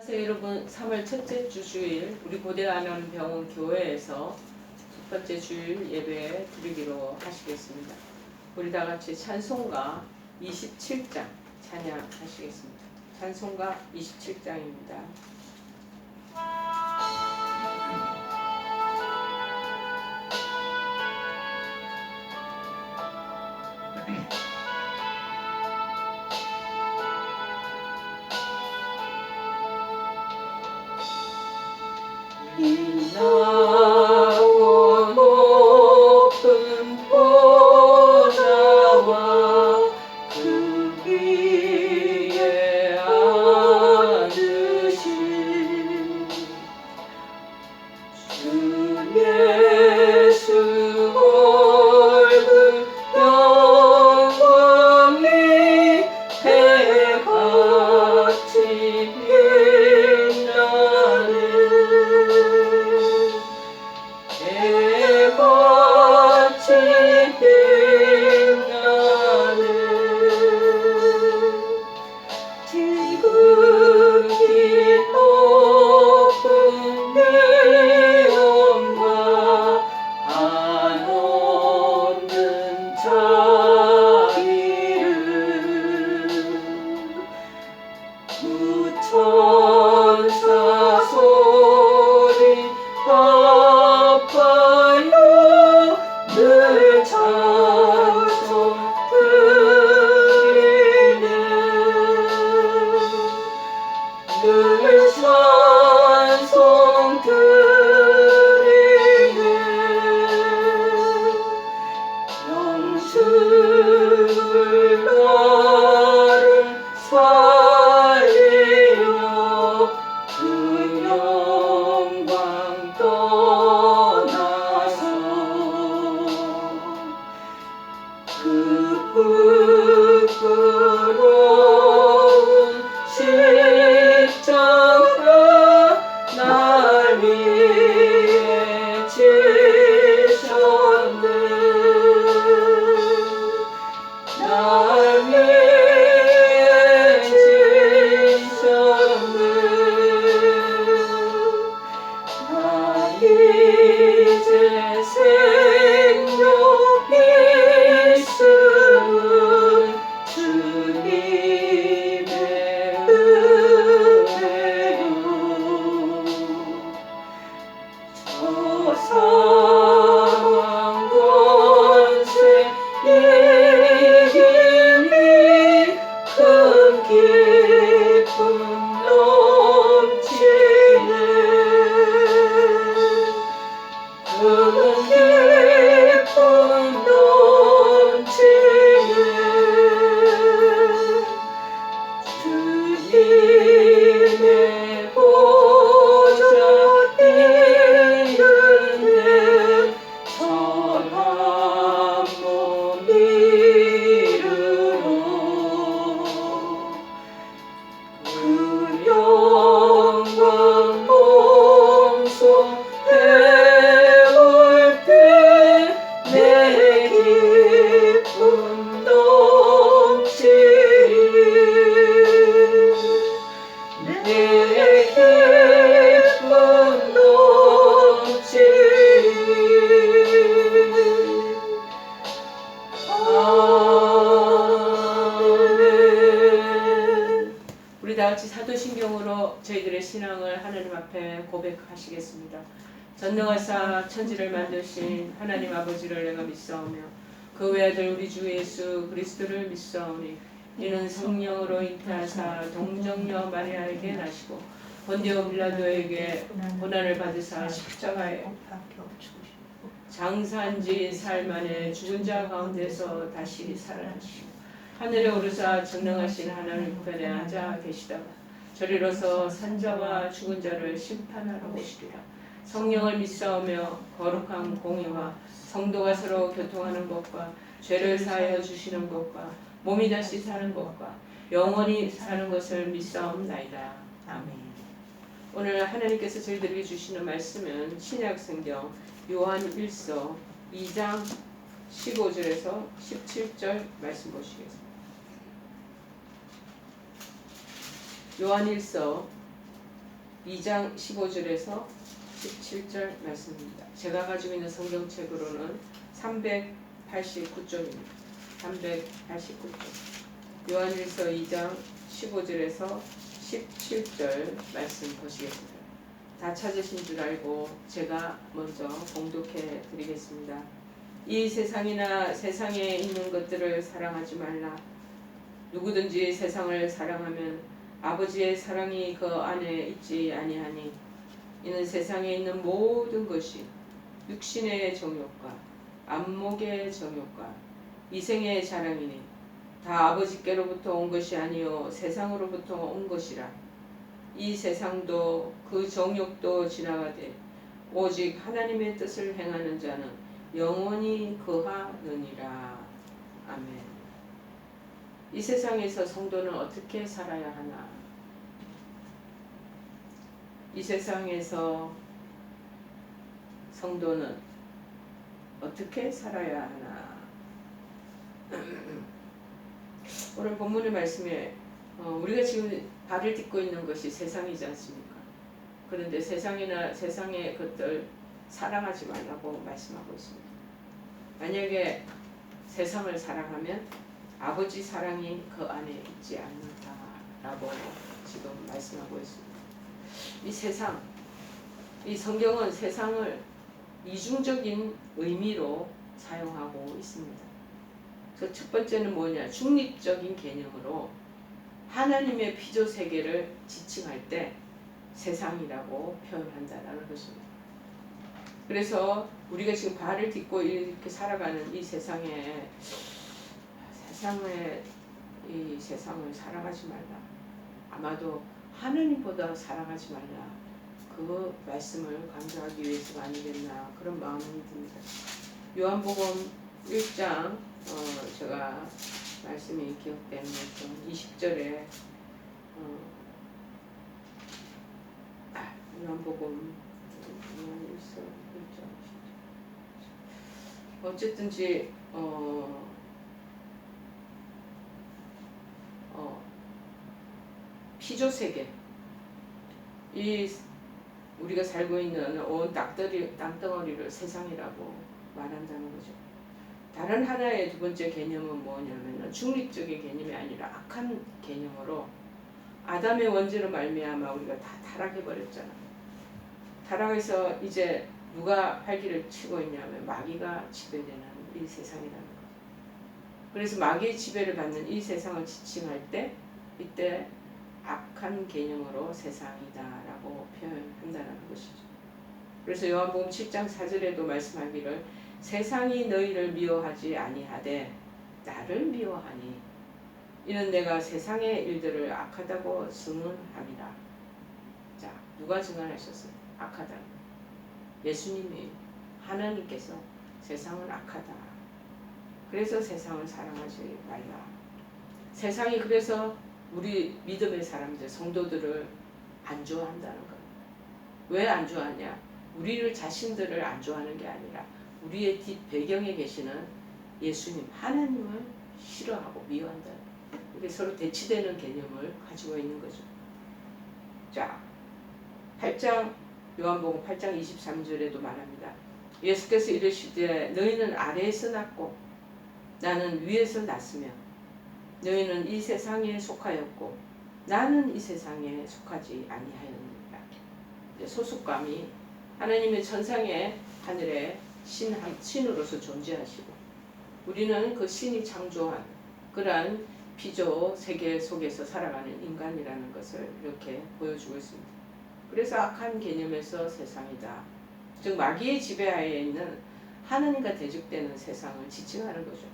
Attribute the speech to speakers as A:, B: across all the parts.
A: 안녕하세요 여러분. 3월 첫째 주 주일 우리 고대 안암병원 교회에서 첫 번째 주일 예배 드리기로 하시겠습니다. 우리 다 같이 찬송가 27장 찬양하시겠습니다. 찬송가 27장입니다. 빛나고 높은 보좌와 그 위에 앉으신 주 예수 얼굴 영광이 해같이 빛나는 해같이 빛나는 지극히 높은 위엄과 한없는 자비를 구천사 소리 아파요 늘 찬송 드리네 늘 찬송 드리네 영주를 나를 살리며 그 영광 떠나서 그 부끄러운 십자가 날 위해 지셨네 날 위해 지셨네 나 이제 생명 있음은 주님의 은혜요 저 사망 권세 이김이 큰 기쁨 넘치네 큰 기쁨 넘치네 주님의 보좌 있는데 선한 몸 이루러 그 영광 몸소 배울 때 내 기쁨 넘치리 내 기쁨 넘치리 아멘. 우리 다 같이 사도신경으로 저희들의 신앙을 하나님 앞에 고백하시겠습니다. 전능하사 천지를 만드신 하나님 아버지를 내가 믿사오며 그 외아들 우리 주 예수 그리스도를 믿사오니 이는 성령으로 잉태하사 동정녀 마리아에게 나시고 본디오 빌라도에게 고난을 받으사 십자가에 장사한지 사흘 만에 죽은 자 가운데서 다시 살아나시고 하늘에 오르사 전능하신 하나님 우편에 앉아 계시다가 저리로서 산자와 죽은 자를 심판하러 오시리라. 성령을 믿사오며 거룩한 공의와 성도가 서로 교통하는 것과 죄를 사하여 주시는 것과 몸이 다시 사는 것과 영원히 사는 것을 믿사옵나이다. 아멘. 오늘 하나님께서 저희들에게 주시는 말씀은 신약성경 요한 1서 2장 15절에서 17절 말씀 보시겠습니다. 요한 1서 2장 15절에서 17절 말씀입니다. 제가 가지고 있는 성경책으로는 389쪽입니다. 389쪽. 요한일서 2장 15절에서 17절 말씀 보시겠습니다. 다 찾으신 줄 알고 제가 먼저 봉독해 드리겠습니다. 이 세상이나 세상에 있는 것들을 사랑하지 말라. 누구든지 세상을 사랑하면 아버지의 사랑이 그 안에 있지 아니하니 이는 세상에 있는 모든 것이 육신의 정욕과 안목의 정욕과 이생의 자랑이니 다 아버지께로부터 온 것이 아니요 세상으로부터 온 것이라. 이 세상도 그 정욕도 지나가되 오직 하나님의 뜻을 행하는 자는 영원히 거하느니라. 아멘. 이 세상에서 성도는 어떻게 살아야 하나? 이 세상에서 성도는 어떻게 살아야 하나? 오늘 본문의 말씀에 우리가 지금 발을 딛고 있는 것이 세상이지 않습니까? 그런데 세상이나 세상의 것들 사랑하지 말라고 말씀하고 있습니다. 만약에 세상을 사랑하면 아버지 사랑이 그 안에 있지 않는다라고 지금 말씀하고 있습니다. 이 세상, 이 성경은 세상을 이중적인 의미로 사용하고 있습니다. 그래서 첫 번째는 뭐냐? 중립적인 개념으로 하나님의 피조 세계를 지칭할 때 세상이라고 표현한다라는 것입니다. 그래서 우리가 지금 발을 딛고 이렇게 살아가는 이 세상에 이 세상을 사랑하지 말라. 아마도 하나님보다 사랑하지 말라. 그 말씀을 강조하기 위해서가 아니겠나 그런 마음이 듭니다. 요한복음 1장 제가 말씀이 기억되는 것은 20절에 요한복음 1장 어쨌든지 피조 세계 이 우리가 살고 있는 온 땅덩어리를 세상이라고 말한다는 거죠. 다른 하나의 두 번째 개념은 뭐냐면 중립적인 개념이 아니라 악한 개념으로 아담의 원죄로 말미암아 우리가 다 타락해버렸잖아. 타락해서 이제 누가 활기를 치고 있냐면 마귀가 지배되는 이 세상이라는 거죠. 그래서 마귀의 지배를 받는 이 세상을 지칭할 때 이때 악한 개념으로 세상이다라고 표현한다는 것이죠. 그래서 요한복음 7장 4절에도 말씀하기를 세상이 너희를 미워하지 아니하되 나를 미워하니 이는 내가 세상의 일들을 악하다고 증언함이라. 자, 누가 증언하셨어요? 악하다. 예수님이 하나님께서 세상은 악하다. 그래서 세상을 사랑하지 말라. 세상이 그래서 우리 믿음의 사람들, 성도들을 안 좋아한다는 거예요. 왜 안 좋아하냐? 우리를 자신들을 안 좋아하는 게 아니라 우리의 뒷 배경에 계시는 예수님, 하나님을 싫어하고 미워한다. 이게 서로 대치되는 개념을 가지고 있는 거죠. 자, 8장 요한복음 8장 23절에도 말합니다. 예수께서 이르시되 너희는 아래에서 났고 나는 위에서 났으며 너희는 이 세상에 속하였고 나는 이 세상에 속하지 아니하였느니라. 소속감이 하나님의 천상의 하늘에 신으로서 존재하시고 우리는 그 신이 창조한 그러한 피조 세계 속에서 살아가는 인간이라는 것을 이렇게 보여주고 있습니다. 그래서 악한 개념에서 세상이다. 즉 마귀의 지배하에 있는 하나님과 대적되는 세상을 지칭하는 거죠.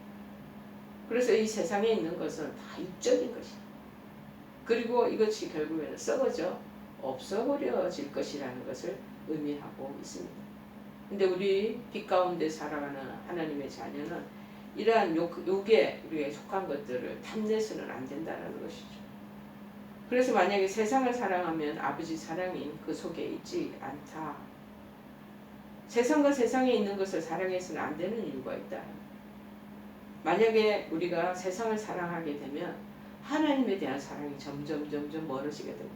A: 그래서 이 세상에 있는 것은 다 육적인 것이다. 그리고 이것이 결국에는 썩어져 없어버려질 것이라는 것을 의미하고 있습니다. 근데 우리 빛 가운데 살아가는 하나님의 자녀는 이러한 욕에 우리가 속한 것들을 탐내서는 안 된다는 것이죠. 그래서 만약에 세상을 사랑하면 아버지 사랑이 그 속에 있지 않다. 세상과 세상에 있는 것을 사랑해서는 안 되는 이유가 있다. 만약에 우리가 세상을 사랑하게 되면 하나님에 대한 사랑이 점점 멀어지게 된다.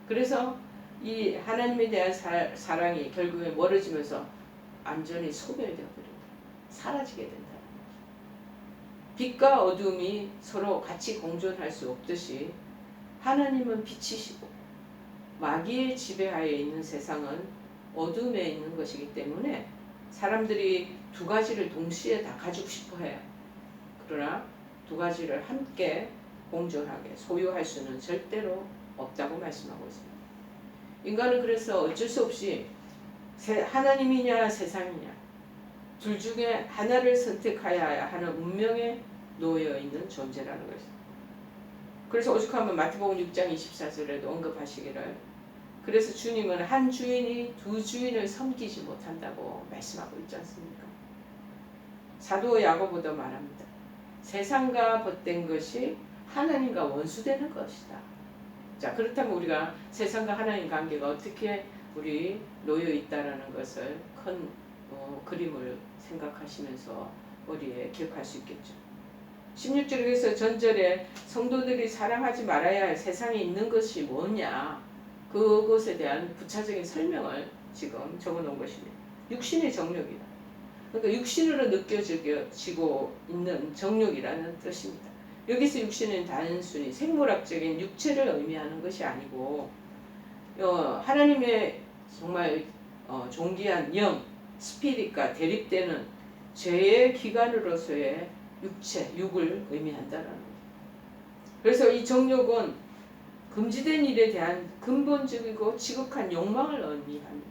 A: 그래서 이 하나님에 대한 사랑이 결국에 멀어지면서 완전히 소멸되어 버립니다. 사라지게 된다. 빛과 어둠이 서로 같이 공존할 수 없듯이 하나님은 빛이시고 마귀의 지배하에 있는 세상은 어둠에 있는 것이기 때문에 사람들이 두 가지를 동시에 다 가지고 싶어 해요. 그러나 두 가지를 함께 공존하게 소유할 수는 절대로 없다고 말씀하고 있습니다. 인간은 그래서 어쩔 수 없이 하나님이냐 세상이냐 둘 중에 하나를 선택하여야 하는 운명에 놓여 있는 존재라는 것입니다. 그래서 오죽하면 마태복음 6장 24절에도 언급하시기를 그래서 주님은 한 주인이 두 주인을 섬기지 못한다고 말씀하고 있지 않습니까? 사도 야고보도 말합니다. 세상과 벗된 것이 하나님과 원수되는 것이다. 자, 그렇다면 우리가 세상과 하나님 관계가 어떻게 우리 놓여 있다라는 것을 큰 그림을 생각하시면서 우리에 기억할 수 있겠죠. 16절에서 전절에 성도들이 사랑하지 말아야 할 세상에 있는 것이 뭐냐 그것에 대한 구체적인 설명을 지금 적어놓은 것입니다. 육신의 정욕이다. 그러니까 육신으로 느껴지고 있는 정욕이라는 뜻입니다. 여기서 육신은 단순히 생물학적인 육체를 의미하는 것이 아니고 하나님의 정말 존귀한 영, 스피릿과 대립되는 죄의 기관으로서의 육체, 육을 의미한다는 거예요. 그래서 이 정욕은 금지된 일에 대한 근본적이고 지극한 욕망을 의미합니다.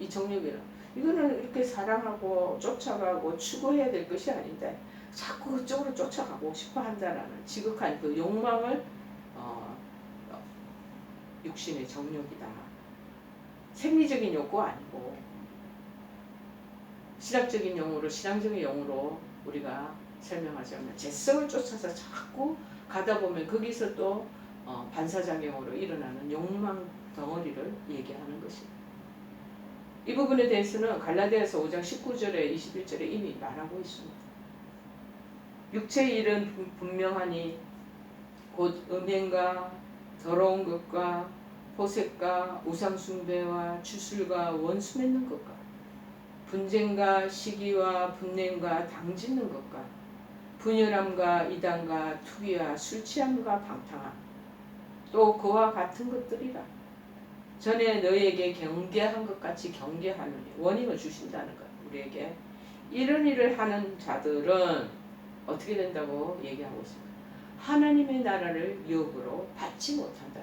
A: 이 정욕이란 이거는 이렇게 사랑하고 쫓아가고 추구해야 될 것이 아닌데 자꾸 그쪽으로 쫓아가고 싶어 한다라는 지극한 그 욕망을 육신의 정욕이다. 생리적인 욕구 아니고 신학적인 용어로 신앙적인 용어로 우리가 설명하자면 재성을 쫓아서 자꾸 가다 보면 거기서 또 반사작용으로 일어나는 욕망 덩어리를 얘기하는 것입니다. 이 부분에 대해서는 갈라디아서 5장 19절에 21절에 이미 말하고 있습니다. 육체의 일은 분명하니 곧 음행과 더러운 것과 호색과 우상숭배와 주술과 원수 맺는 것과 분쟁과 시기와 분냄과 당짓는 것과 분열함과 이단과 투기와 술취함과 방탕함 또 그와 같은 것들이라. 전에 너희에게 경계한 것 같이 경계하느니 원인을 주신다는 것. 우리에게 이런 일을 하는 자들은 어떻게 된다고 얘기하고 있습니다. 하나님의 나라를 역으로 받지 못한다.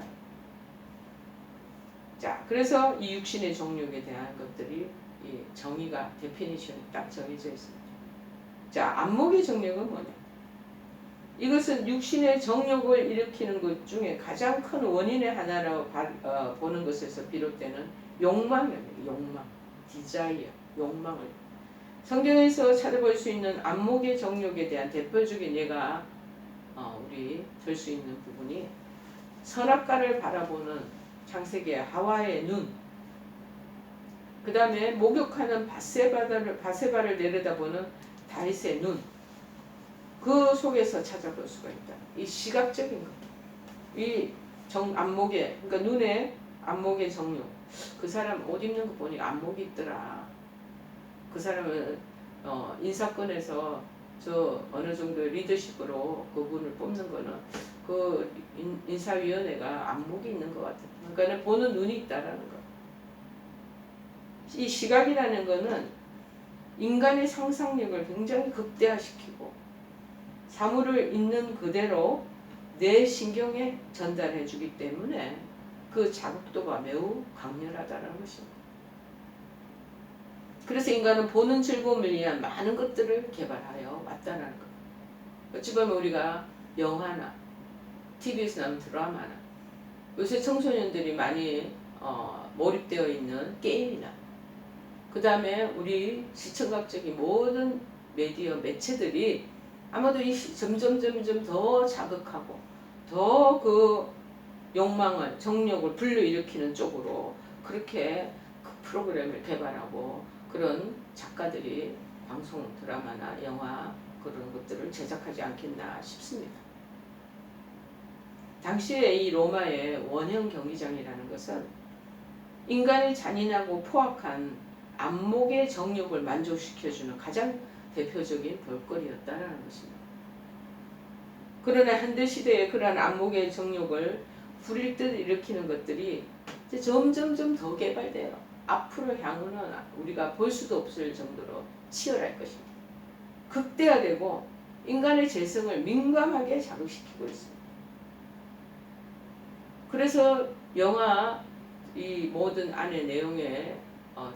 A: 자, 그래서 이 육신의 정욕에 대한 것들이 이 정의가 데피니션이 딱 정해져 있습니다. 자, 안목의 정욕은 뭐냐? 이것은 육신의 정욕을 일으키는 것 중에 가장 큰 원인의 하나라고 보는 것에서 비롯되는 욕망입니다. 욕망, 디자이어, 욕망을. 성경에서 찾아볼 수 있는 안목의 정욕에 대한 대표적인 예가 우리 들 수 있는 부분이 선악과를 바라보는 창세기의 하와의 눈, 그 다음에 목욕하는 바세바를 내려다보는 다윗의 눈, 그 속에서 찾아볼 수가 있다. 이 시각적인 것, 이 안목의, 그러니까 눈의 안목의 정욕. 그 사람 옷 입는 거 보니까 안목이 있더라. 그 사람은 인사권에서 저 어느 정도 리더십으로 그분을 뽑는 거는 그 인사위원회가 안목이 있는 것 같아요. 그러니까 보는 눈이 있다라는 거. 이 시각이라는 거는 인간의 상상력을 굉장히 극대화시키고 사물을 있는 그대로 내 신경에 전달해 주기 때문에 그 자극도가 매우 강렬하다는 것입니다. 그래서 인간은 보는 즐거움을 위한 많은 것들을 개발하여 왔다는 것. 어찌 보면 우리가 영화나 TV에서 나오는 드라마나 요새 청소년들이 많이 몰입되어 있는 게임이나 그 다음에 우리 시청각적인 모든 미디어 매체들이 아마도 점점 더 자극하고 더 그 욕망을 정욕을 불러일으키는 쪽으로 그렇게 그 프로그램을 개발하고 그런 작가들이 방송 드라마나 영화 그런 것들을 제작하지 않겠나 싶습니다. 당시에 이 로마의 원형 경기장이라는 것은 인간의 잔인하고 포악한 안목의 정욕을 만족시켜주는 가장 대표적인 볼거리였다는 것입니다. 그러나 현대시대의 그러한 안목의 정욕을 부릴 듯 일으키는 것들이 이제 점점점 더 개발돼요. 앞으로 향후는 우리가 볼 수도 없을 정도로 치열할 것입니다. 극대화되고 인간의 재성을 민감하게 자극시키고 있습니다. 그래서 영화 이 모든 안의 내용의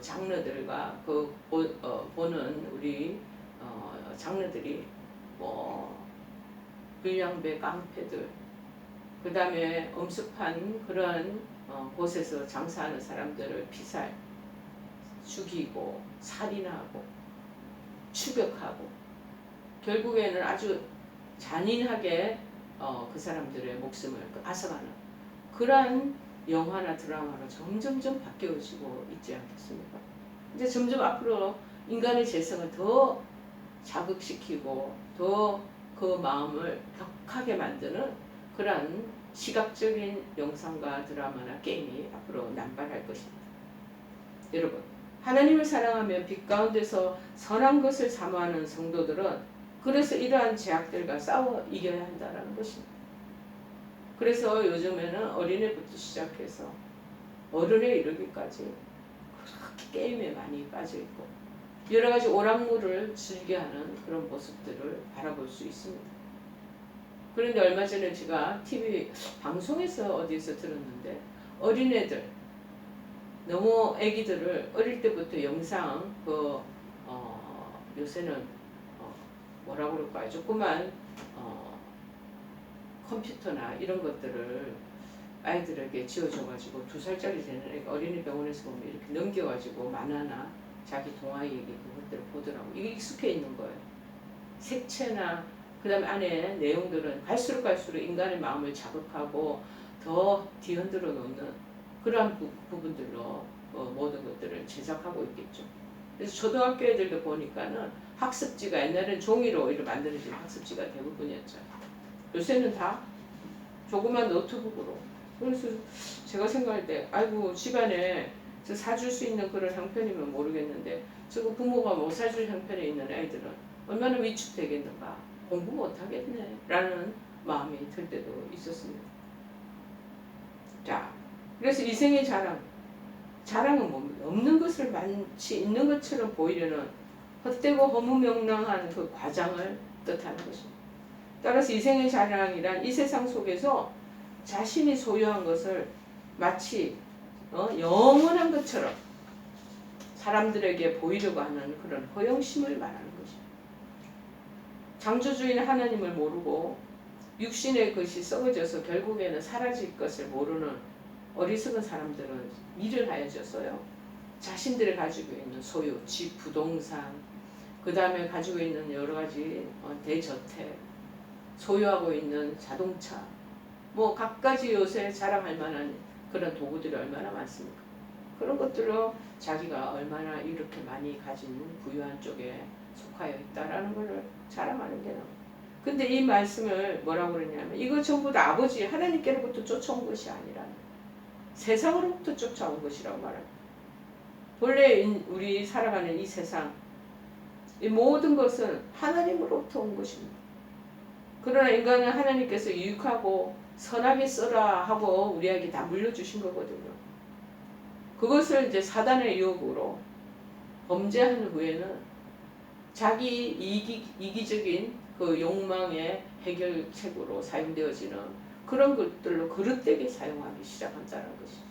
A: 장르들과 보는 우리 장르들이 뭐 불량배 깡패들, 그 다음에 엄습한 그런 곳에서 장사하는 사람들을 피살, 죽이고 살인하고 추격하고 결국에는 아주 잔인하게 그 사람들의 목숨을 앗아가는 그러한 영화나 드라마로 점점점 바뀌어지고 있지 않겠습니까? 이제 점점 앞으로 인간의 재성을 더 자극시키고 더 그 마음을 격하게 만드는 그러한 시각적인 영상과 드라마나 게임이 앞으로 남발할 것입니다. 여러분, 하나님을 사랑하며 빛 가운데서 선한 것을 사모하는 성도들은 그래서 이러한 제약들과 싸워 이겨야 한다는 것입니다. 그래서 요즘에는 어린애부터 시작해서 어른에 이르기까지 그렇게 게임에 많이 빠져있고 여러 가지 오락물을 즐겨하는 그런 모습들을 바라볼 수 있습니다. 그런데 얼마 전에 제가 TV 방송에서 어디에서 들었는데 어린애들 너무 애기들을 어릴 때부터 영상 요새는 뭐라고 그럴까요? 조그만 컴퓨터나 이런 것들을 아이들에게 지어줘가지고 2살짜리 되는 애가 어린이 병원에서 보면 이렇게 넘겨가지고 만화나 자기 동화 얘기 그것들을 보더라고. 이게 익숙해 있는 거예요. 색채나 그 다음에 안에 내용들은 갈수록 인간의 마음을 자극하고 더 뒤흔들어 놓는 그러한 부분들로 모든 것들을 제작하고 있겠죠. 그래서 초등학교 애들도 보니까는 학습지가 옛날에는 종이로 이렇게 만들어진 학습지가 대부분이었죠. 요새는 다 조그만 노트북으로. 그래서 제가 생각할 때 아이고 집안에 저 사줄 수 있는 그런 형편이면 모르겠는데 저거 부모가 못 사줄 형편에 있는 아이들은 얼마나 위축되겠는가. 공부 못하겠네 라는 마음이 들 때도 있었습니다. 자, 그래서 이생의 자랑은 뭡니까? 없는 것을 마치 있는 것처럼 보이려는 헛되고 허무명랑한 그 과장을 뜻하는 것입니다. 따라서 이생의 자랑이란 이 세상 속에서 자신이 소유한 것을 마치 영원한 것처럼 사람들에게 보이려고 하는 그런 허영심을 말하는 것입니다. 창조주인 하나님을 모르고 육신의 것이 썩어져서 결국에는 사라질 것을 모르는 어리석은 사람들은 일을 하여져서요. 자신들이 가지고 있는 소유, 집, 부동산, 그 다음에 가지고 있는 여러 가지 대저택, 소유하고 있는 자동차, 뭐 각가지 요새 자랑할 만한 그런 도구들이 얼마나 많습니까? 그런 것들로 자기가 얼마나 이렇게 많이 가진 부유한 쪽에 속하여 있다라는 것을 자랑하는 게 나옵니다. 근데 이 말씀을 뭐라고 그러냐면 이거 전부 다 아버지 하나님께로부터 쫓아온 것이 아니라 세상으로부터 쫓아온 것이라고 말합니다. 본래 우리 살아가는 이 세상 이 모든 것은 하나님으로부터 온 것입니다. 그러나 인간은 하나님께서 유익하고 선하게 써라 하고 우리에게 다 물려주신 거거든요. 그것을 이제 사단의 유혹으로 범죄한 후에는 자기 이기적인 그 욕망의 해결책으로 사용되어지는 그런 것들로 그릇되게 사용하기 시작한다는 것이죠.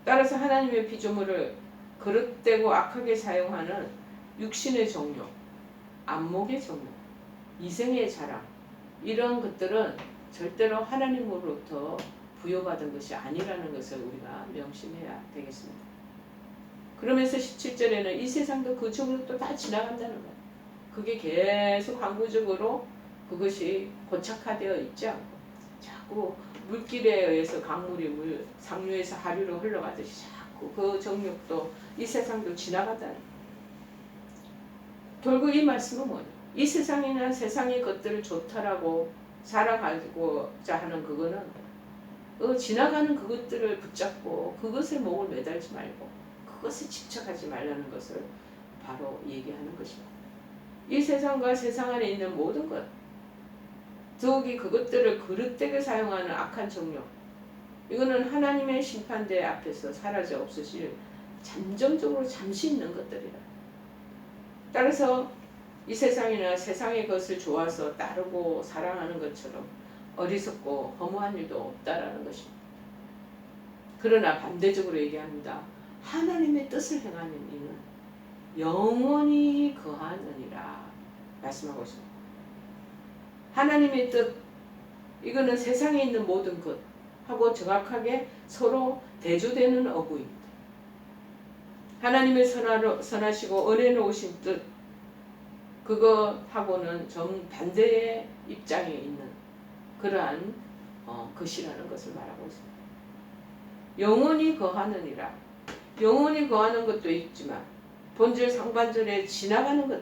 A: 따라서 하나님의 피조물을 그릇되고 악하게 사용하는 육신의 정욕, 안목의 정욕, 이생의 자랑 이런 것들은 절대로 하나님으로부터 부여받은 것이 아니라는 것을 우리가 명심해야 되겠습니다. 그러면서 17절에는 이 세상도 그 정욕도 다 지나간다는 거예요. 그게 계속 항구적으로 그것이 고착화되어 있지 않고 자꾸 물길에 의해서 강물이 상류에서 하류로 흘러가듯이 자꾸 그 정욕도 이 세상도 지나간다는 거예요. 결국 이 말씀은 뭐냐? 이 세상이나 세상의 것들을 좋다라고 살아가고자 하는 그거는 지나가는 그것들을 붙잡고 그것에 목을 매달지 말고 그것에 집착하지 말라는 것을 바로 얘기하는 것입니다. 이 세상과 세상 안에 있는 모든 것, 더욱이 그것들을 그릇되게 사용하는 악한 정욕, 이거는 하나님의 심판대 앞에서 사라져 없으실 잠정적으로 잠시 있는 것들이라. 따라서 이 세상이나 세상의 것을 좋아서 따르고 사랑하는 것처럼 어리석고 허무한 일도 없다라는 것입니다. 그러나 반대적으로 얘기합니다. 하나님의 뜻을 행하는 이는 영원히 거하느니라 말씀하고 있습니다. 하나님의 뜻, 이거는 세상에 있는 모든 것하고 정확하게 서로 대조되는 어구입니다. 하나님의 선하시고 은혜 놓으신 뜻, 그거하고는 정반대의 입장에 있는 그러한 것이라는 것을 말하고 있습니다. 영원히 거하느니라. 영원히 거하는 것도 있지만 본질 상반절에 지나가는 것,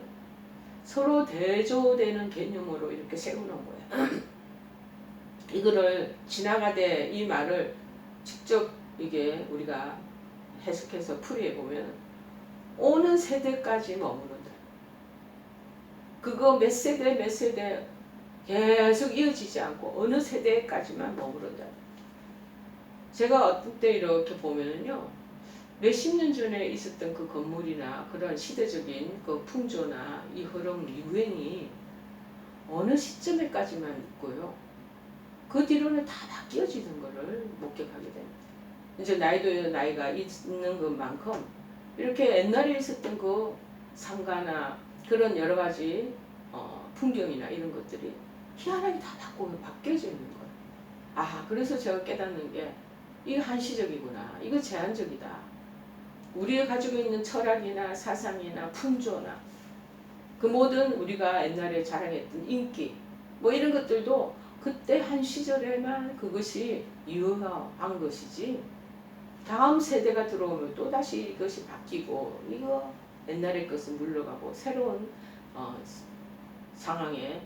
A: 서로 대조되는 개념으로 이렇게 세우는 거예요. 이거를 지나가되, 이 말을 직접 이게 우리가 해석해서 풀이해 보면 오는 세대까지 머무른다. 그거 몇 세대 몇 세대 계속 이어지지 않고 어느 세대까지만 머무른다. 제가 어떤 때 이렇게 보면요, 몇십 년 전에 있었던 그 건물이나 그런 시대적인 그 풍조나 이 흐름, 유행이 어느 시점에까지만 있고요, 그 뒤로는 다 바뀌어지는 것을 목격하게 됩니다. 이제 나이가 있는 것만큼 이렇게 옛날에 있었던 그 상가나 그런 여러 가지 풍경이나 이런 것들이 희한하게 다 바뀌어져 있는 거예요. 아, 그래서 제가 깨닫는 게 이게 한시적이구나. 이거 제한적이다. 우리가 가지고 있는 철학이나 사상이나 풍조나 그 모든 우리가 옛날에 자랑했던 인기 뭐 이런 것들도 그때 한 시절에만 그것이 유효한 것이지, 다음 세대가 들어오면 또다시 이것이 바뀌고 이거 옛날의 것은 물러가고 새로운 상황에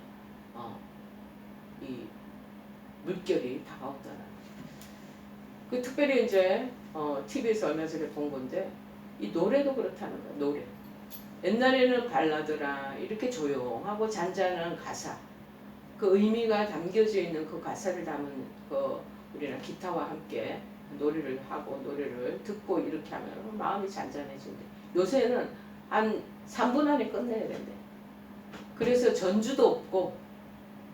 A: 이 물결이 다가온다는. 그 특별히 이제 TV에서 얼마 전에 본 건데, 이 노래도 그렇다는 거야. 노래. 옛날에는 발라드라 이렇게 조용하고 잔잔한 가사, 그 의미가 담겨져 있는 그 가사를 담은 그 우리는 기타와 함께 노래를 하고 노래를 듣고 이렇게 하면 마음이 잔잔해진대. 요새는 한 3분 안에 끝내야 된대. 그래서 전주도 없고,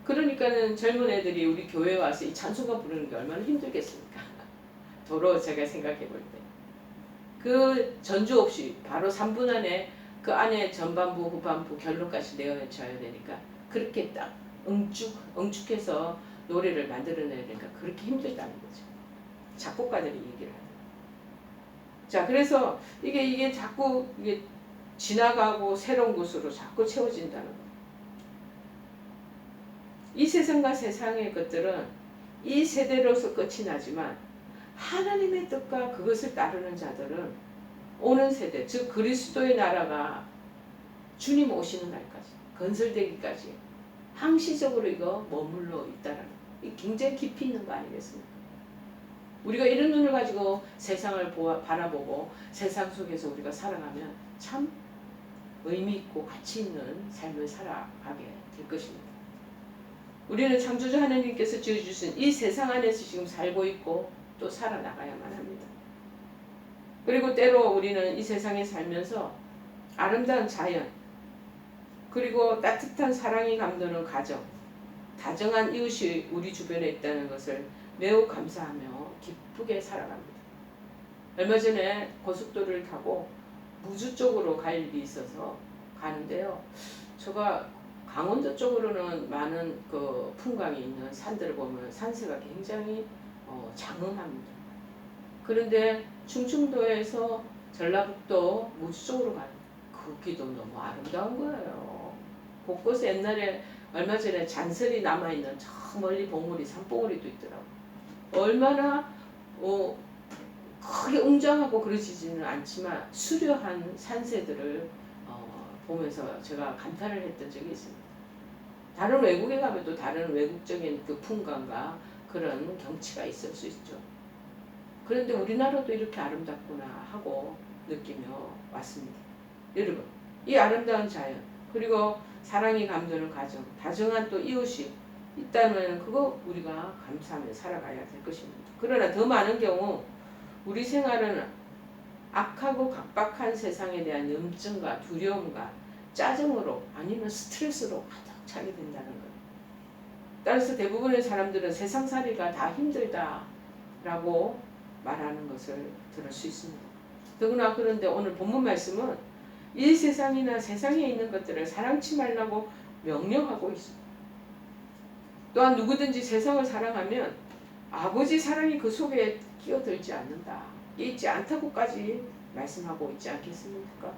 A: 그러니까는 젊은 애들이 우리 교회에 와서 이 찬송가 부르는 게 얼마나 힘들겠습니까? 도로 제가 생각해 볼 때. 그 전주 없이 바로 3분 안에 그 안에 전반부, 후반부, 결론까지 내어쳐야 되니까 그렇게 딱 응축해서 노래를 만들어내야 되니까 그렇게 힘들다는 거죠. 작곡가들이 얘기를 하는. 자, 그래서 이게 자꾸 이게 지나가고 새로운 것으로 자꾸 채워진다는 거. 이 세상과 세상의 것들은 이 세대로서 끝이 나지만 하나님의 뜻과 그것을 따르는 자들은 오는 세대, 즉 그리스도의 나라가 주님 오시는 날까지, 건설되기까지 항시적으로 이거 머물러 있다는 거. 이 굉장히 깊이 있는 거 아니겠습니까? 우리가 이런 눈을 가지고 세상을 바라보고 세상 속에서 우리가 살아가면 참 의미 있고 가치 있는 삶을 살아가게 될 것입니다. 우리는 창조주 하나님께서 지어주신 이 세상 안에서 지금 살고 있고 또 살아나가야만 합니다. 그리고 때로 우리는 이 세상에 살면서 아름다운 자연, 그리고 따뜻한 사랑이 감도는 가정, 다정한 이웃이 우리 주변에 있다는 것을 매우 감사하며 기쁘게 살아갑니다. 얼마 전에 고속도로를 타고 무주 쪽으로 갈 일이 있어서 가는데요, 제가 강원도 쪽으로는 많은 그 풍광이 있는 산들을 보면 산세가 굉장히 장엄합니다. 그런데 충청도에서 전라북도 무주 쪽으로 가는 그 길도 너무 아름다운 거예요. 곳곳에 옛날에 얼마 전에 잔설이 남아있는 저 멀리 봉우리, 산봉우리도 있더라고요. 얼마나 크게 웅장하고 그러지는 않지만 수려한 산세들을 보면서 제가 감탄을 했던 적이 있습니다. 다른 외국에 가면 또 다른 외국적인 그 풍광과 그런 경치가 있을 수 있죠. 그런데 우리나라도 이렇게 아름답구나 하고 느끼며 왔습니다. 여러분, 이 아름다운 자연, 그리고 사랑이 감도는 가정, 다정한 또 이웃이 있다면 그거 우리가 감사하며 살아가야 될 것입니다. 그러나 더 많은 경우 우리 생활은 악하고 각박한 세상에 대한 염증과 두려움과 짜증으로 아니면 스트레스로 가득 차게 된다는 거예요. 따라서 대부분의 사람들은 세상살이가 다 힘들다라고 말하는 것을 들을 수 있습니다. 더구나 그런데 오늘 본문 말씀은 이 세상이나 세상에 있는 것들을 사랑치 말라고 명령하고 있습니다. 또한 누구든지 세상을 사랑하면 아버지 사랑이 그 속에 끼어들지 않는다. 있지 않다고까지 말씀하고 있지 않겠습니까?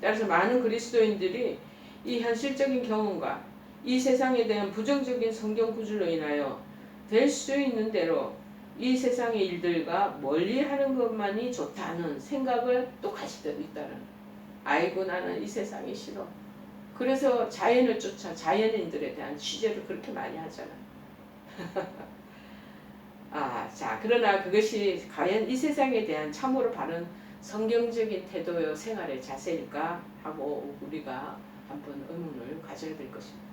A: 따라서 많은 그리스도인들이 이 현실적인 경험과 이 세상에 대한 부정적인 성경 구절로 인하여 될 수 있는 대로 이 세상의 일들과 멀리하는 것만이 좋다는 생각을 또 가질 때도 있다는. 아이고 나는 이 세상이 싫어. 그래서 자연을 쫓아 자연인들에 대한 취재를 그렇게 많이 하잖아. 자 그러나 그것이 과연 이 세상에 대한 참으로 바른 성경적인 태도요 생활의 자세일까 하고 우리가 한번 의문을 가져야 될 것입니다.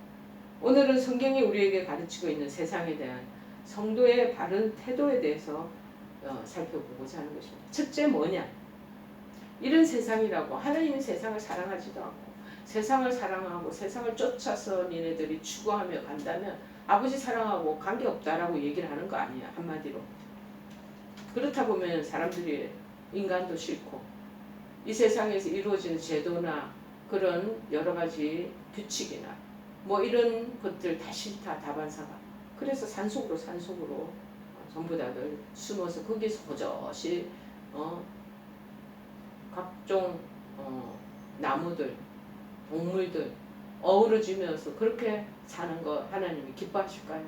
A: 오늘은 성경이 우리에게 가르치고 있는 세상에 대한 성도의 바른 태도에 대해서 살펴보고자 하는 것입니다. 첫째 뭐냐? 이런 세상이라고 하나님은 세상을 사랑하지도 않고 세상을 사랑하고 세상을 쫓아서 니네들이 추구하며 간다면 아버지 사랑하고 관계없다라고 얘기를 하는 거 아니야. 한마디로. 그렇다 보면 사람들이 인간도 싫고 이 세상에서 이루어지는 제도나 그런 여러 가지 규칙이나 뭐 이런 것들 다 싫다. 다반사가. 그래서 산속으로 전부 다들 숨어서 거기서 버젓이 각종 나무들, 동물들 어우러지면서 그렇게 사는 거 하나님이 기뻐하실까요?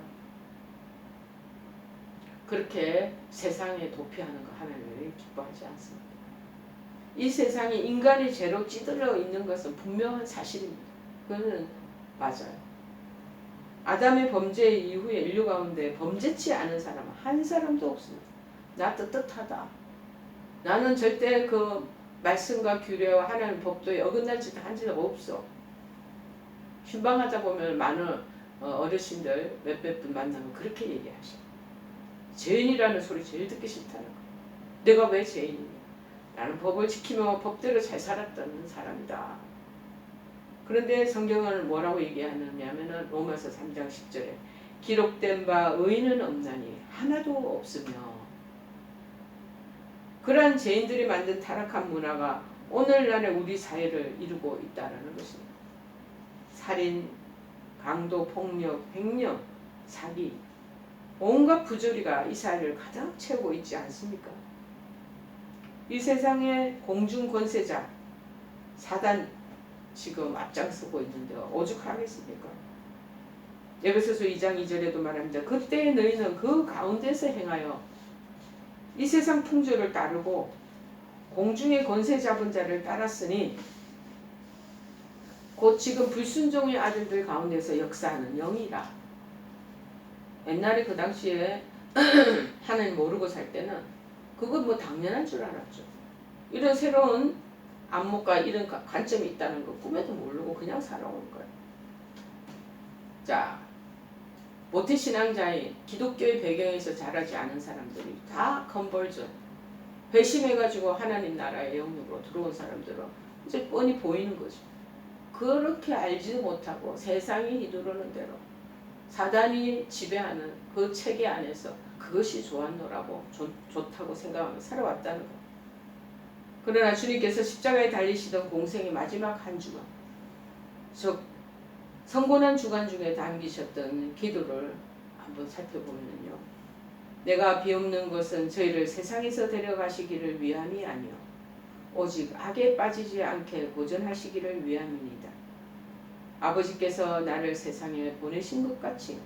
A: 그렇게 세상에 도피하는 거 하나님이 기뻐하지 않습니다. 이 세상이 인간의 죄로 찌들어 있는 것은 분명한 사실입니다. 그거는 맞아요. 아담의 범죄 이후에 인류 가운데 범죄치 않은 사람은 한 사람도 없습니다. 나 떳떳하다. 나는 절대 그 말씀과 규례와 하나님 법도에 어긋난 짓 한 적 없어. 신방하다 보면 많은 어르신들 몇몇 분 만나면 그렇게 얘기하셔. 죄인이라는 소리 제일 듣기 싫다는 거. 내가 왜 죄인이냐. 나는 법을 지키며 법대로 잘 살았던 사람이다. 그런데 성경은 뭐라고 얘기하느냐면 로마서 3장 10절에 기록된 바 의인은 없나니 하나도 없으며 그러한 죄인들이 만든 타락한 문화가 오늘날의 우리 사회를 이루고 있다는 것입니다. 살인, 강도, 폭력, 횡령, 사기 온갖 부조리가 이 사회를 가득 채우고 있지 않습니까? 이 세상의 공중 권세자 사단 지금 앞장서고 있는데요. 오죽하겠습니까? 에베소서 2장 2절에도 말합니다. 그때 너희는 그 가운데서 행하여 이 세상 풍조를 따르고 공중의 권세 잡은 자를 따랐으니 곧 지금 불순종의 아들들 가운데서 역사하는 영이라. 옛날에 그 당시에 하나님 모르고 살 때는 그건 뭐 당연한 줄 알았죠. 이런 새로운 안목과 이런 관점이 있다는 거 꿈에도 모르고 그냥 살아온 거예요. 자, 모태신앙자인 기독교의 배경에서 자라지 않은 사람들이 다 컨버전, 회심해가지고 하나님 나라의 영역으로 들어온 사람들은 이제 뻔히 보이는 거죠. 그렇게 알지도 못하고 세상이 이르는 대로 사단이 지배하는 그 체계 안에서 그것이 좋았노라고 좋다고 생각하며 살아왔다는 것. 그러나 주님께서 십자가에 달리시던 공생의 마지막 한 주간, 즉 성곤한 주간 중에 남기셨던 기도를 한번 살펴보면요. 내가 비옵는 것은 저희를 세상에서 데려가시기를 위함이 아니요 오직 악에 빠지지 않게 보전하시기를 위함이니이다. 아버지께서 나를 세상에 보내신 것 같이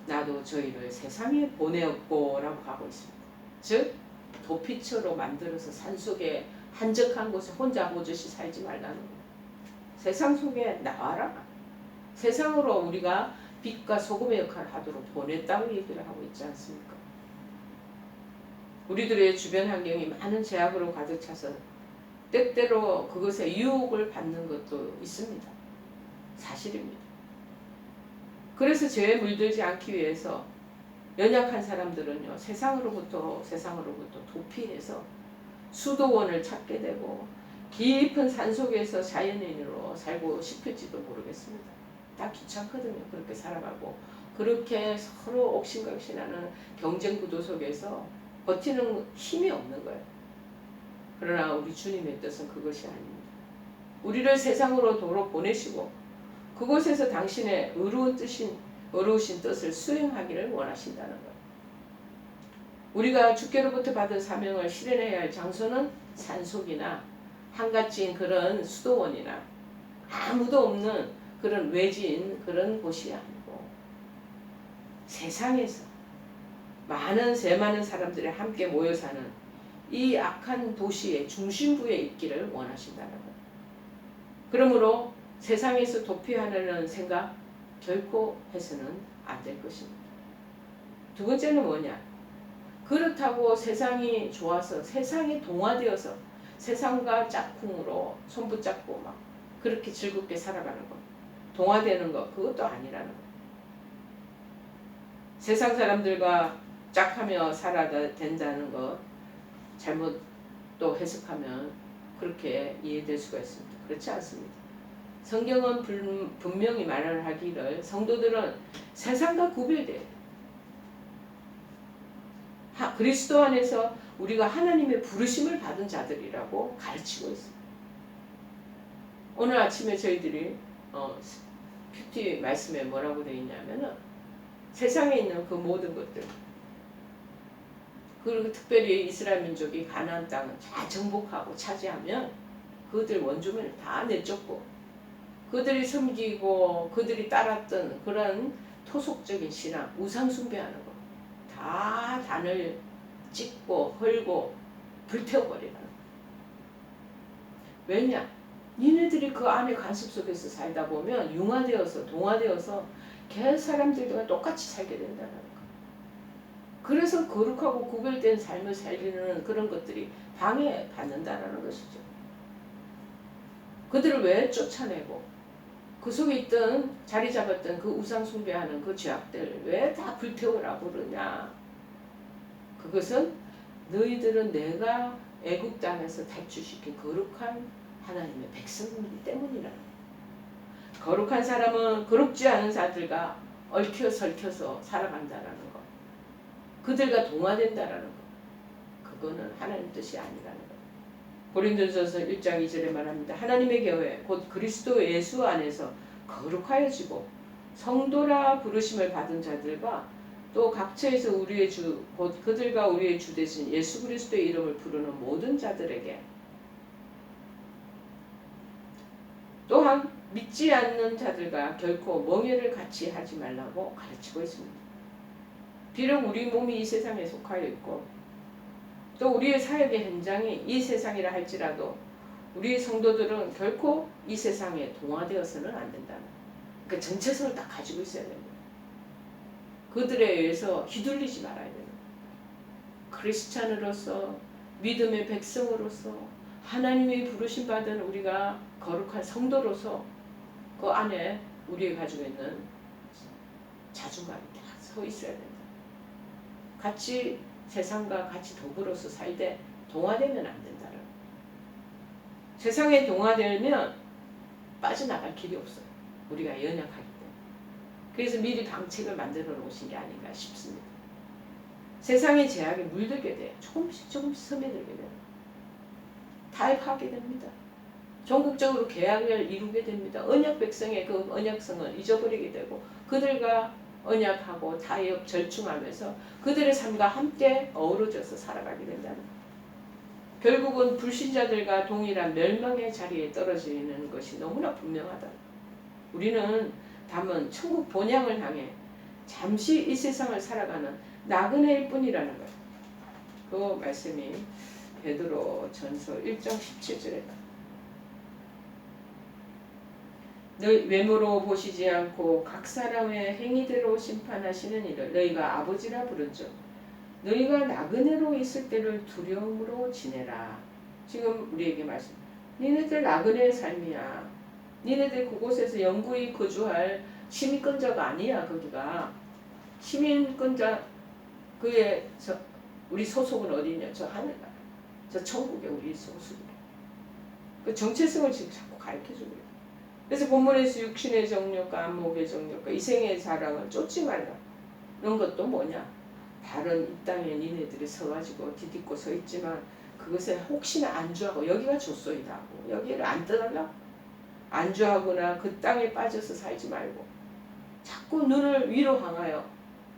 A: 나도 저희를 세상에 보내었고 라고 하고 있습니다. 즉 도피처로 만들어서 산속에 한적한 곳에 혼자 보듯이 살지 말라는 거예요. 세상 속에 나와라. 세상으로 우리가 빛과 소금의 역할을 하도록 보냈다고 얘기를 하고 있지 않습니까? 우리들의 주변 환경이 많은 제약으로 가득 차서 때때로 그것에 유혹을 받는 것도 있습니다. 사실입니다. 그래서 죄에 물들지 않기 위해서 연약한 사람들은요, 세상으로부터 도피해서 수도원을 찾게 되고 깊은 산속에서 자연인으로 살고 싶을지도 모르겠습니다. 다 귀찮거든요. 그렇게 살아가고 그렇게 서로 옥신각신하는 경쟁 구도 속에서 버티는 힘이 없는 거예요. 그러나 우리 주님의 뜻은 그것이 아닙니다. 우리를 세상으로 도로 보내시고 그곳에서 당신의 의로우신 뜻을 수행하기를 원하신다는 거예요. 우리가 주께로부터 받은 사명을 실현해야 할 장소는 산속이나 한갓진 그런 수도원이나 아무도 없는 그런 외진 그런 곳이 아니고 세상에서 많은 사람들이 함께 모여 사는 이 악한 도시의 중심부에 있기를 원하신다는 거예요. 그러므로 세상에서 도피하려는 생각 결코 해서는 안 될 것입니다. 두 번째는 뭐냐? 그렇다고 세상이 좋아서 세상에 동화되어서 세상과 짝꿍으로 손붙잡고 막 그렇게 즐겁게 살아가는 것, 동화되는 것, 그것도 아니라는 것. 세상 사람들과 짝하며 살아야 된다는 것 잘못 또 해석하면 그렇게 이해될 수가 있습니다. 그렇지 않습니다. 성경은 분명히 말을 하기를 성도들은 세상과 구별돼야 돼요. 그리스도 안에서 우리가 하나님의 부르심을 받은 자들이라고 가르치고 있습니다. 오늘 아침에 저희들이 큐티 말씀에 뭐라고 되어 있냐면은 세상에 있는 그 모든 것들, 그리고 특별히 이스라엘 민족이 가나안 땅을 다 정복하고 차지하면 그들 원주민을 다 내쫓고 그들이 섬기고 그들이 따랐던 그런 토속적인 신앙, 우상 숭배하는 거 다 단을 찍고 헐고 불태워버리는 거예요. 왜냐? 니네들이 그 안에 관습 속에서 살다 보면 융화되어서 동화되어서 걔 사람들과 똑같이 살게 된다는 거예요. 그래서 거룩하고 구별된 삶을 살리는 그런 것들이 방해받는다는 것이죠. 그들을 왜 쫓아내고 그 속에 있던 자리 잡았던 그 우상 숭배하는 그 죄악들 왜 다 불태우라고 그러냐? 그것은 너희들은 내가 애굽 땅에서 탈출시킨 거룩한 하나님의 백성이기 때문이라는 거예요. 거룩한 사람은 거룩지 않은 자들과 얽혀 설켜서 살아간다라는 것. 그들과 동화된다라는 것. 그거는 하나님 뜻이 아니라는 것. 고린도전서 1장 2절에 말합니다. 하나님의 교회 곧 그리스도 예수 안에서 거룩하여지고 성도라 부르심을 받은 자들과 또 각처에서 우리의 주 곧 그들과 우리의 주 되신 예수 그리스도의 이름을 부르는 모든 자들에게 또한 믿지 않는 자들과 결코 멍에를 같이 하지 말라고 가르치고 있습니다. 비록 우리 몸이 이 세상에 속하여 있고 또 우리의 사역의 현장이 이 세상이라 할지라도 우리 성도들은 결코 이 세상에 동화되어서는 안 된다는 거예요. 그러니까 정체성을 딱 가지고 있어야 됩니다. 그들에 의해서 휘둘리지 말아야 됩니다. 크리스찬으로서 믿음의 백성으로서 하나님의 부르심 받은 우리가 거룩한 성도로서 그 안에 우리가 가지고 있는 자존감이 딱 서 있어야 된다. 같이 세상과 같이 더불어서 살되 동화되면 안 된다는. 세상에 동화되면 빠져나갈 길이 없어요. 우리가 연약하기 때문에. 그래서 미리 방책을 만들어 놓으신 게 아닌가 싶습니다. 세상의 제약에 물들게 돼요. 조금씩 스며들게 돼요. 타협하게 됩니다. 전국적으로 계약을 이루게 됩니다. 언약 백성의 그 언약성을 잊어버리게 되고 그들과 언약하고 타협 절충하면서 그들의 삶과 함께 어우러져서 살아가게 된다는 거예요. 결국은 불신자들과 동일한 멸망의 자리에 떨어지는 것이 너무나 분명하다. 우리는 다만 천국 본향을 향해 잠시 이 세상을 살아가는 나그네일 뿐이라는 거예요. 그 말씀이 베드로 전서 1장 17절에 너희 외모로 보시지 않고 각 사람의 행위대로 심판하시는 이를 너희가 아버지라 부른즉 너희가 나그네로 있을 때를 두려움으로 지내라. 지금 우리에게 말씀. 니네들 나그네의 삶이야. 니네들 그곳에서 영구히 거주할 시민권자가 아니야. 거기가 시민권자. 그의 우리 소속은 어디냐? 저 하늘나라. 저 천국에 우리 소속이. 그 정체성을 지금 자꾸 가르쳐주고 있어요. 그래서 본문에서 육신의 정욕과 안목의 정욕과 이생의 자랑을 쫓지 말라. 이런 것도 뭐냐? 다른 이 땅에 니네들이 서가지고 디딛고 서 있지만 그것에 혹시나 안주하고 여기가 줬소이다 하고 여기를 안 떠나려? 안주하거나 그 땅에 빠져서 살지 말고 자꾸 눈을 위로 향하여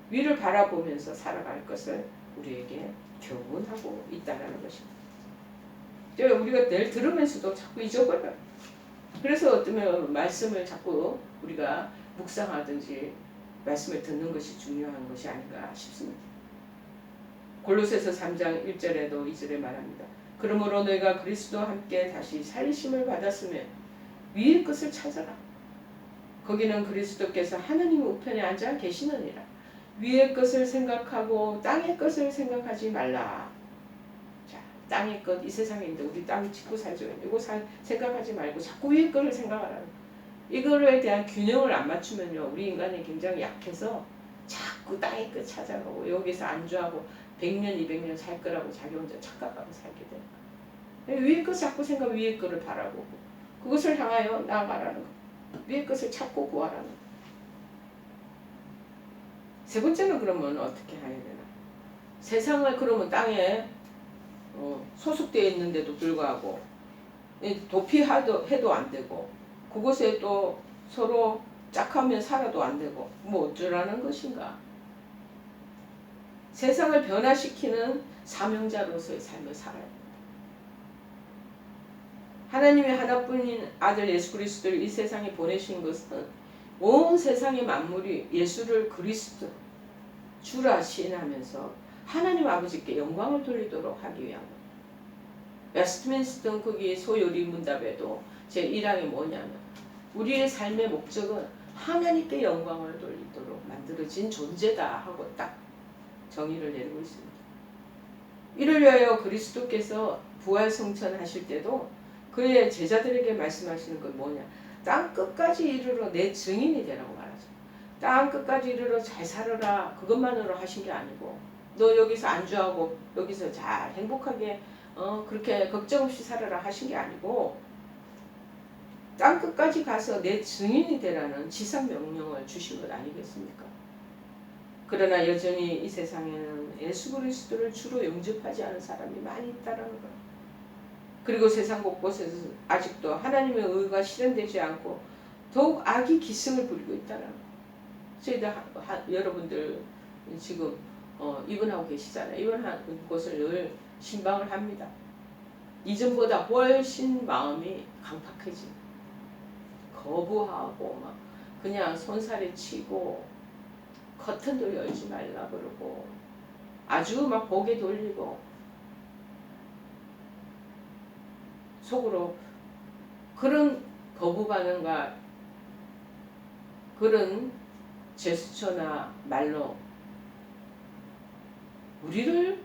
A: 위를 바라보면서 살아갈 것을 우리에게 교훈하고 있다는 것입니다. 우리가 늘 들으면서도 자꾸 잊어버려요. 그래서 어쩌면 말씀을 자꾸 우리가 묵상하든지 말씀을 듣는 것이 중요한 것이 아닌가 싶습니다. 골로새서 3장 1절에도 2절에 말합니다. 그러므로 너희가 그리스도와 함께 다시 살리심을 받았으면 위의 것을 찾아라. 거기는 그리스도께서 하느님 우편에 앉아 계시느니라. 위의 것을 생각하고 땅의 것을 생각하지 말라. 자, 땅의 것, 이 세상에 있는데 우리 땅 짓고 살죠. 이거 생각하지 말고 자꾸 위의 것을 생각하라. 이거에 대한 균형을 안 맞추면요, 우리 인간이 굉장히 약해서 자꾸 땅의 것 찾아가고 여기서 안주하고 100년, 200년 살 거라고 자기 혼자 착각하고 살게 돼요. 위의 것 자꾸 생각, 위의 것을 바라보고 그것을 향하여 나아가라는 거. 위의 것을 찾고 구하라는 거. 세 번째는 그러면 어떻게 해야 되나? 세상을 그러면 땅에 소속되어 있는데도 불구하고 도피해도 안 되고 그곳에 또 서로 짝하면 살아도 안 되고 뭐 어쩌라는 것인가? 세상을 변화시키는 사명자로서의 삶을 살아야 합니다. 하나님의 하나뿐인 아들 예수 그리스도를 이 세상에 보내신 것은 온 세상의 만물이 예수를 그리스도 주라 시인하면서 하나님 아버지께 영광을 돌리도록 하기 위함입니다. 웨스트민스터 거기 소요리 문답에도 제1항이 뭐냐면 우리의 삶의 목적은 하나님께 영광을 돌리도록 만들어진 존재다 하고 딱 정의를 내리고 있습니다. 이를 위하여 그리스도께서 부활 성천하실 때도 그의 제자들에게 말씀하시는 건 뭐냐? 땅 끝까지 이르러 내 증인이 되라고 말하죠. 땅 끝까지 이르러 잘 살아라 그것만으로 하신 게 아니고 너 여기서 안주하고 여기서 잘 행복하게 그렇게 걱정 없이 살아라 하신 게 아니고 땅 끝까지 가서 내 증인이 되라는 지상 명령을 주신 것 아니겠습니까? 그러나 여전히 이 세상에는 예수 그리스도를 주로 영접하지 않은 사람이 많이 있다는 것. 그리고 세상 곳곳에서 아직도 하나님의 의가 실현되지 않고 더욱 악이 기승을 부리고 있다는 것. 저희들 여러분들 지금 입원하고 계시잖아요. 입원한 곳을 늘 신방을 합니다. 이전보다 훨씬 마음이 강팍해지고 거부하고 막 그냥 손살에 치고 커튼도 열지 말라 그러고 아주 막 고개 돌리고 속으로 그런 거부 반응과 그런 제스처나 말로 우리를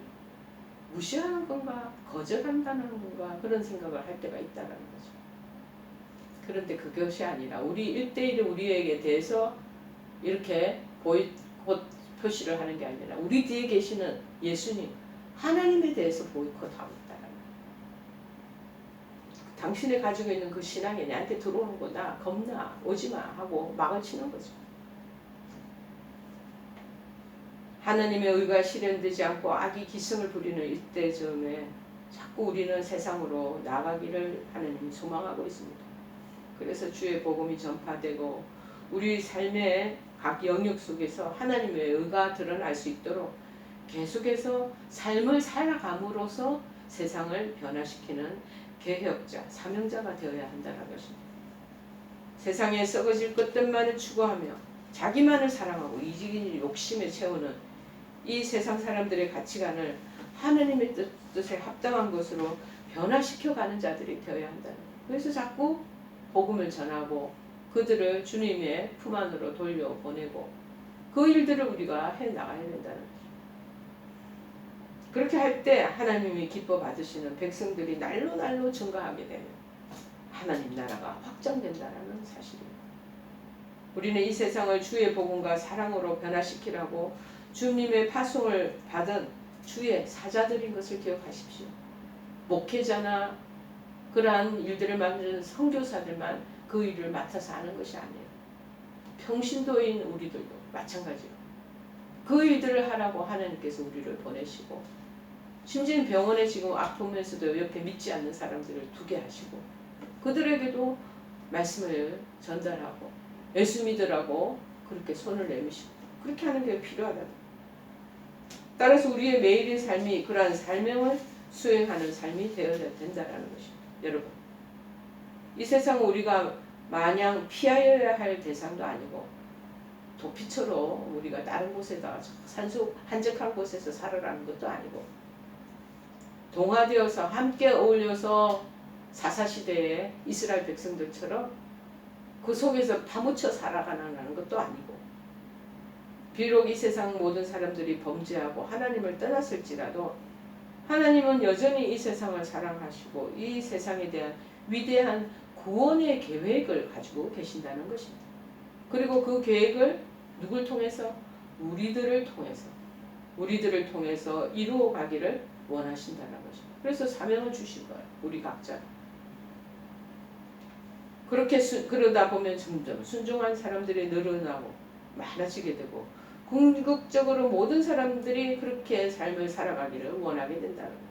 A: 무시하는 건가 거절한다는 건가 그런 생각을 할 때가 있다는 거죠. 그런데 그것이 아니라 우리 1대1의 우리에게 대해서 이렇게 표시를 하는 게 아니라 우리 뒤에 계시는 예수님 하나님에 대해서 보이콧하고 있다는 거예요. 당신이 가지고 있는 그 신앙이 내한테 들어오는구나 겁나 오지마 하고 막을 치는 거죠. 하나님의 의가 실현되지 않고 악이 기승을 부리는 이때쯤에 자꾸 우리는 세상으로 나가기를 하나님이 소망하고 있습니다. 그래서 주의 복음이 전파되고 우리 삶의 각 영역 속에서 하나님의 의가 드러날 수 있도록 계속해서 삶을 살아감으로써 세상을 변화시키는 개혁자, 사명자가 되어야 한다는 것입니다. 세상에 썩어질 것들만을 추구하며 자기만을 사랑하고 이기적인 욕심에 채우는 이 세상 사람들의 가치관을 하나님의 뜻에 합당한 것으로 변화시켜가는 자들이 되어야 한다는 거예요. 그래서 자꾸 복음을 전하고 그들을 주님의 품 안으로 돌려보내고 그 일들을 우리가 해나가야 된다는 거죠. 그렇게 할 때 하나님이 기뻐 받으시는 백성들이 날로 날로 증가하게 되면 하나님 나라가 확장된다는 사실입니다. 우리는 이 세상을 주의 복음과 사랑으로 변화시키라고 주님의 파송을 받은 주의 사자들인 것을 기억하십시오. 목회자나 그러한 일들을 만드는 선교사들만 그 일을 맡아서 하는 것이 아니에요. 평신도인 우리들도 마찬가지로 그 일들을 하라고 하나님께서 우리를 보내시고, 심지어 병원에 지금 아프면서도 옆에 믿지 않는 사람들을 두게 하시고 그들에게도 말씀을 전달하고 예수 믿으라고 그렇게 손을 내미시고 그렇게 하는 게 필요하다. 따라서 우리의 매일의 삶이 그러한 삶을 수행하는 삶이 되어야 된다는 것입니다. 여러분, 이 세상은 우리가 마냥 피하여야 할 대상도 아니고 도피처럼 우리가 다른 곳에다가 산속 한적한 곳에서 살아가는 것도 아니고 동화되어서 함께 어울려서 사사시대의 이스라엘 백성들처럼 그 속에서 파묻혀 살아가는 것도 아니고, 비록 이 세상 모든 사람들이 범죄하고 하나님을 떠났을지라도 하나님은 여전히 이 세상을 사랑하시고 이 세상에 대한 위대한 구원의 계획을 가지고 계신다는 것입니다. 그리고 그 계획을 누굴 통해서? 우리들을 통해서 이루어 가기를 원하신다는 것입니다. 그래서 사명을 주신 거예요. 우리 각자. 그렇게 그러다 보면 점점 순종한 사람들이 늘어나고 많아지게 되고 궁극적으로 모든 사람들이 그렇게 삶을 살아가기를 원하게 된다는 거예요.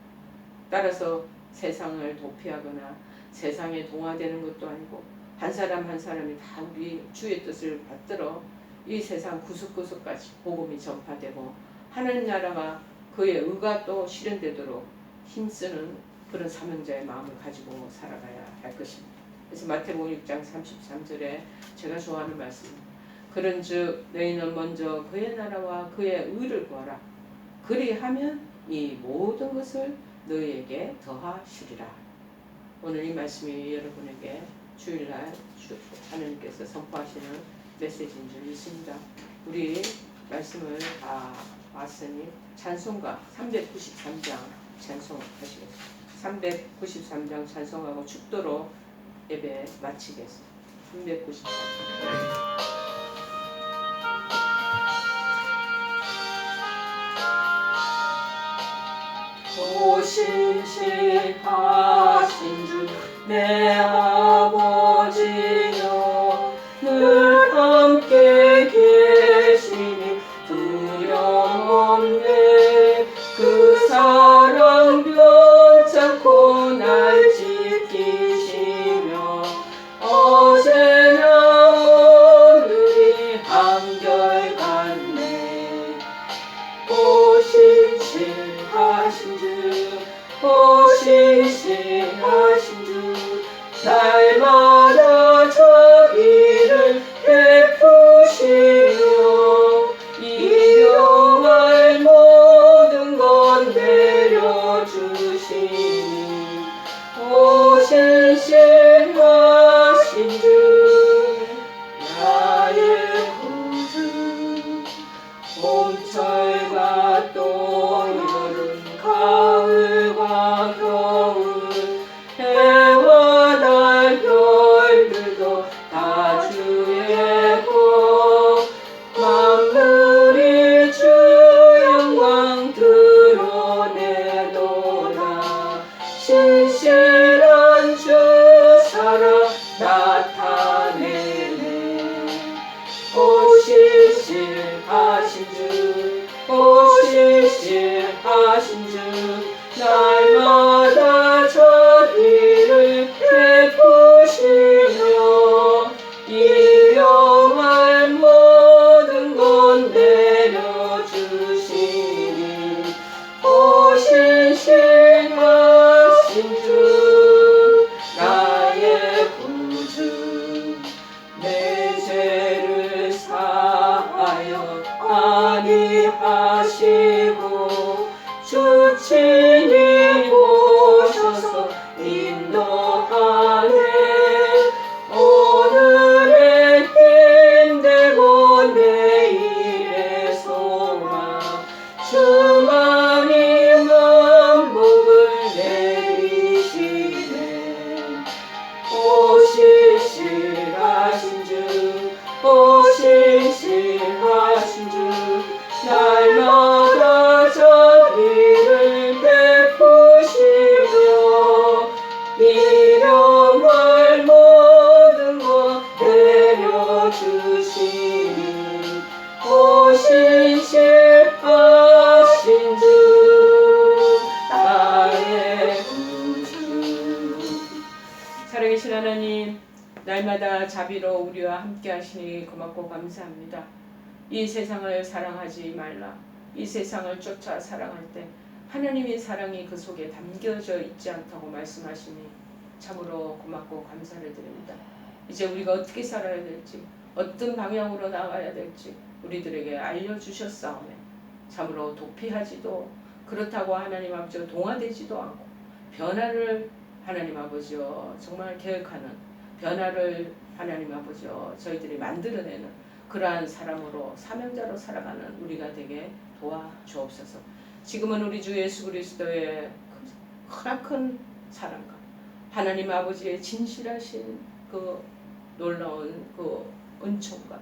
A: 따라서 세상을 도피하거나 세상에 동화되는 것도 아니고 한 사람 한 사람이 다 우리 주의 뜻을 받들어 이 세상 구석구석까지 복음이 전파되고 하나님 나라가 그의 의가 또 실현되도록 힘쓰는 그런 사명자의 마음을 가지고 살아가야 할 것입니다. 그래서 마태복음 6장 33절에 제가 좋아하는 말씀입니다. 그런즉 너희는 먼저 그의 나라와 그의 의를 구하라. 그리하면 이 모든 것을 너희에게 더하시리라. 오늘 이 말씀이 여러분에게 주일날 하나님께서 선포하시는 메시지인 줄 믿습니다. 우리 말씀을 다 왔으니 찬송가 393장 찬송하시겠습니다. 393장 찬송하고 축도로 예배 마치겠습니다. 393장. 신실하신 주 내 아버지여 늘 함께 계시니 두려움없네. 그 사랑 변찮고 날 지키시며 어제나 오늘이 한결같네. 오 신실하신 주 신실하신 주 날마다 자비를 베푸시며 일용할 모든 것 내려주시니 오 신실하신 주 나의 구주. 봄철과 또 여름 가을과 겨울 해와 달 별들도 다 주의 것. 만물이 주 영광 드러내도다. 신실한 주 사랑 나타내네. 오 신실하신 주, 오 신실하신 주 날마다 자비를 베푸시며 일용할 모든 것 내려주시니 오 신실하신 주 나의 구주. 아버지 하나님, 날마다 자비로 우리와 함께 하시니 고맙고 감사합니다. 이 세상을 사랑하지 말라. 이 세상을 쫓아 사랑할 때 하나님의 사랑이 그 속에 담겨져 있지 않다고 말씀하시니 참으로 고맙고 감사를 드립니다. 이제 우리가 어떻게 살아야 될지, 어떤 방향으로 나가야 될지 우리들에게 알려주셨사오매 참으로 도피하지도 그렇다고 하나님 아버지와 동화되지도 않고 변화를 하나님 아버지여 정말 계획하는 변화를 하나님 아버지여 저희들이 만들어내는 그러한 사람으로 사명자로 살아가는 우리가 되게 도와주옵소서. 지금은 우리 주 예수 그리스도의 크나큰 사랑과 하나님 아버지의 진실하신 그 놀라운 그 은총과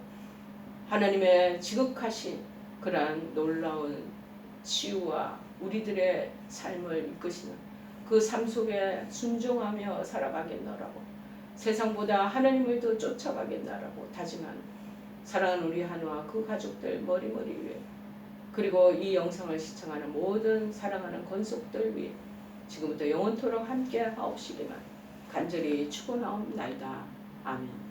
A: 하나님의 지극하신 그러한 놀라운 치유와 우리들의 삶을 이끄시는 그 삶 속에 순종하며 살아가겠노라고, 세상보다 하나님을 더 쫓아가겠나라고 다짐하는 사랑하는 우리 한우와 그 가족들 머리머리 위에, 그리고 이 영상을 시청하는 모든 사랑하는 권속들 위에 지금부터 영원토록 함께 하옵시기만 간절히 축원하옵나이다. 아멘.